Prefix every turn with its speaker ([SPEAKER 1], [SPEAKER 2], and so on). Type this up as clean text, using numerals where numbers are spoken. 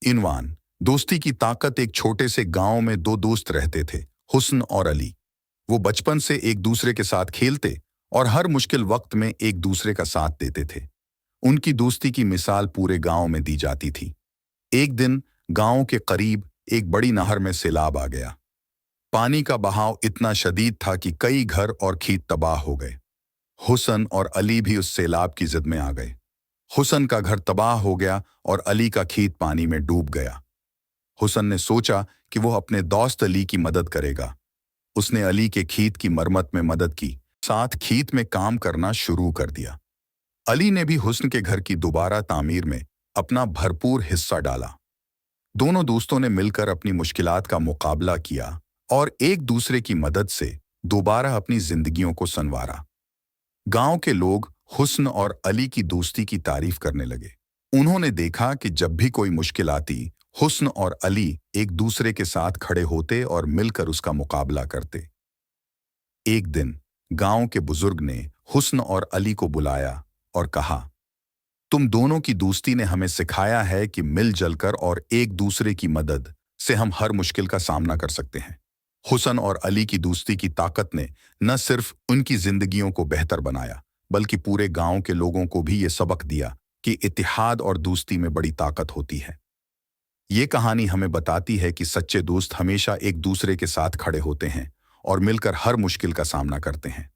[SPEAKER 1] इनवान दोस्ती की ताकत। एक छोटे से गांव में दो दोस्त रहते थे, हुस्न और अली। वो बचपन से एक दूसरे के साथ खेलते और हर मुश्किल वक्त में एक दूसरे का साथ देते थे। उनकी दोस्ती की मिसाल पूरे गांव में दी जाती थी। एक दिन गांव के करीब एक बड़ी नहर में सैलाब आ गया। पानी का बहाव इतना शदीद था कि कई घर और खेत तबाह हो गए। हुसन और अली भी उस सैलाब की जिद में आ गए। हुसन का घर तबाह हो गया और अली का खेत पानी में डूब गया। हुसन ने सोचा कि वो अपने दोस्त अली की मदद करेगा। उसने अली के खेत की मरम्मत में मदद की, साथ खेत में काम करना शुरू कर दिया। अली ने भी हुस्न के घर की दोबारा तामीर में अपना भरपूर हिस्सा डाला। दोनों दोस्तों ने मिलकर अपनी मुश्किलात का मुकाबला किया और एक दूसरे की मदद से दोबारा अपनी जिंदगियों को संवारा। गांव के लोग हुस्न और अली की दोस्ती की तारीफ करने लगे। उन्होंने देखा कि जब भी कोई मुश्किल आती, हुस्न और अली एक दूसरे के साथ खड़े होते और मिलकर उसका मुकाबला करते। एक दिन गांव के बुजुर्ग ने हुस्न और अली को बुलाया और कहा, तुम दोनों की दोस्ती ने हमें सिखाया है कि मिलजुल कर और एक दूसरे की मदद से हम हर मुश्किल का सामना कर सकते हैं। हुसन और अली की दोस्ती की ताकत ने न सिर्फ उनकी जिंदगियों को बेहतर बनाया, बल्कि पूरे गांव के लोगों को भी ये सबक दिया कि इत्तेहाद और दोस्ती में बड़ी ताकत होती है। ये कहानी हमें बताती है कि सच्चे दोस्त हमेशा एक दूसरे के साथ खड़े होते हैं और मिलकर हर मुश्किल का सामना करते हैं।